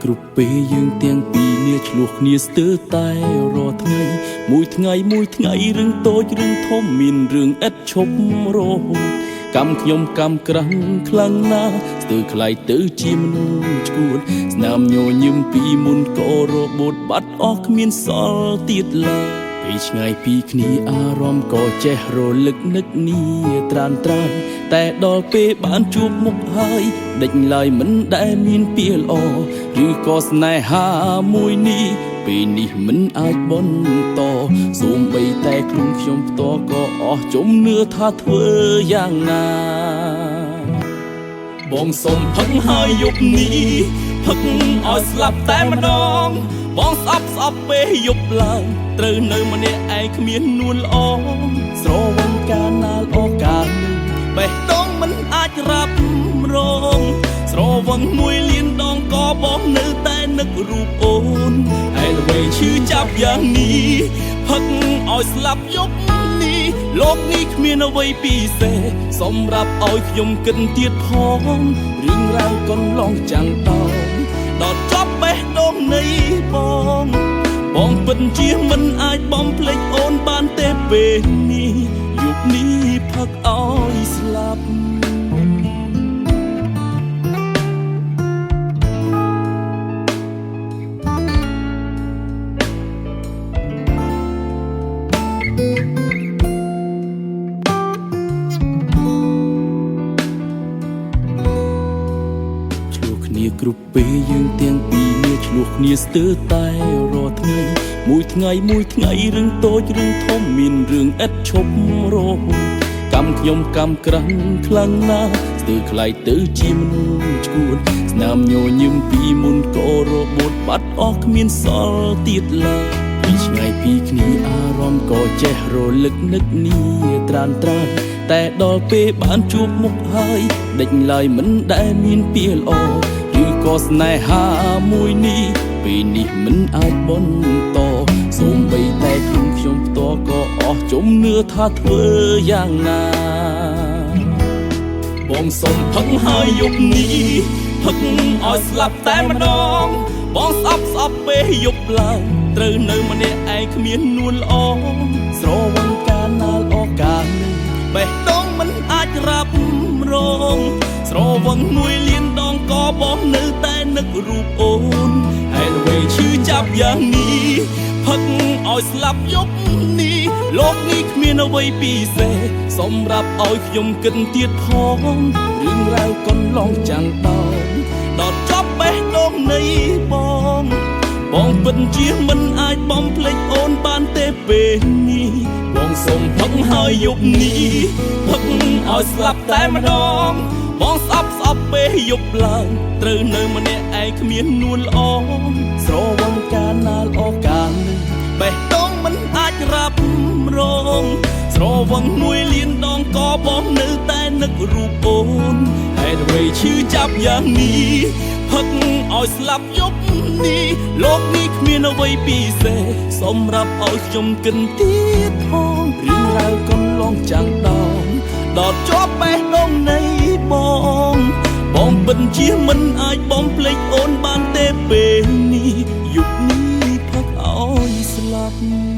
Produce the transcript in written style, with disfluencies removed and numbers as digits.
គ្រប់ពេលយើងទាំងពីរគ្នាឆ្លោះគ្នាស្ទើរតែរាល់ថ្ងៃមួយថ្ងៃរឿងតូចរឿងធំមានរឿងឥតឈប់រហូតកម្មខ្ញុំកម្មក្រាំងខ្លាំងណាស់ស្ទើរខ្លាយទៅជាមនុស្សឈួតស្នាមញញឹមពីមុនក៏របូតបាត់អស់គ្មានសល់ទៀតឡើយពេលឆ្ងាយពីគ្នាអារម្មណ៍ក៏ចេះរលឹកនឹកនេះត្រានត្រៃតែដល់ពេលបានជួបមុខហើយដេចឡើយមិនដែលមានពាក្យល្អឬក៏ស្នេហាមួយនេះពេលនេះមិនអាចបន្តសូម្បីតែខ្លួនខ្ញុំផ្ទាល់ក៏អស់ជំនឿថាធ្វើយ៉ាងណាបងសុំផឹកហើយយប់នេះផឹកឲ្យស្លាប់តែម្ដងបងស្អប់ពេលយប់ឡើងត្រូវនៅម្នាក់ឯងគ្មាននួនល្អស្រវឹងកាលណាល្អកាលនេះបេះដូងមិនអាចរ៉ាប់រងស្រវឹងមួយលានដងក៏បងនៅតែនឹករូបអូនហើយល្បីឈឺចាប់យ៉ាងនេះផឹកឲ្យស្លាប់យប់នេះលោកនេះគ្មានអ្វីពិសេសសម្រាប់ឲ្យខ្ញុំគិតទៀតផងរឿងរ៉ាវកន្លងចាំងដល់ចប់បេះដូងនៃបងពិតជាមិនអាចបំភ្លេចអូនបានទេពេលនេះយប់នេះផឹកឲ្យស្លាប់គ្រប់ពេលយើងទាំងពីរគ្នាឆ្លោះគ្នាស្ទើរតែរាល់ថ្ងៃមួយថ្ងៃរឿងតូចរឿងធំមានរឿងឥតឈប់រហូតកម្មខ្ញុំកម្មក្រាំងខ្លាំងណាស់ស្ទើរខ្លាយទៅជាមនុស្សឈួតស្នាមញញឹមពីមុនក៏របូតបាត់អស់គ្មានសល់ទៀតឡើយពីឆ្ងាយពីគ្នាអារម្មណ៍ក៏ចេះរលឹកនឹកនេះត្រានត្រៃតែដល់ពេលបានជួបមុខហើយដេចឡើយមិនដែលមានពាក្យល្អឬក៏ស្នេហាមួយនេះពេលនេះមិនអាចបន្តសូម្បីតែខ្លួនខ្ញុំផ្ទាល់ក៏អស់ជំនឿថាធ្វើយ៉ាងណាបងសុំផឹកហើយយប់នេះផឹកឲ្យស្លាប់តែម្ដងបងស្អប់ពេលយប់ឡើងត្រូវនៅម្នាក់ឯងគ្មាននួនល្អស្រវឹងកាលណាល្អកាលនេះបេះដូងមិនអាចរ៉ាប់រងស្រវឹងមួយលានដងក៏បងនៅតែនឹករូបអូនហើយល្បីឈឺចាប់យ៉ាងនេះផឹកឲ្យស្លាប់យប់នេះលោកនេះគ្មានអ្វីពិសេសសម្រាប់ឲ្យខ្ញុំគិតទៀតផងរឿងរ៉ាវកន្លងចាំងដល់ចប់បេះដូងនៃបងពិតជាមិនអាចបំភ្លេចអូនបានទេពេលនេះបងសុំផឹកហើយយប់នេះផឹកឲ្យស្លាប់តែម្ដងបងស្អប់ពេលយប់ឡើងត្រូវនៅម្នាក់ឯងគ្មាននួនល្អស្រវឹងកាលណាល្អកាលនេះបេះដូងមិនអាចរ៉ាប់រងស្រវឹងមួយលានដងក៏បងនៅតែនឹករូបអូនហើយអ្វីឈឺចាប់យ៉ាងនេះផឹកឲ្យស្លាប់យប់នេះលោកនេះគ្មានអ្វីពិសេសសម្រាប់ឲ្យខ្ញុំគិតទៀតផងរឿងរ៉ាវកន្លងចាំងដល់ជាប់បេះដូងនៃបងពិតជាមិនអាចបំភ្លេចអូនបានទេពេលនេះយប់នេះផឹកឲ្យស្លាប់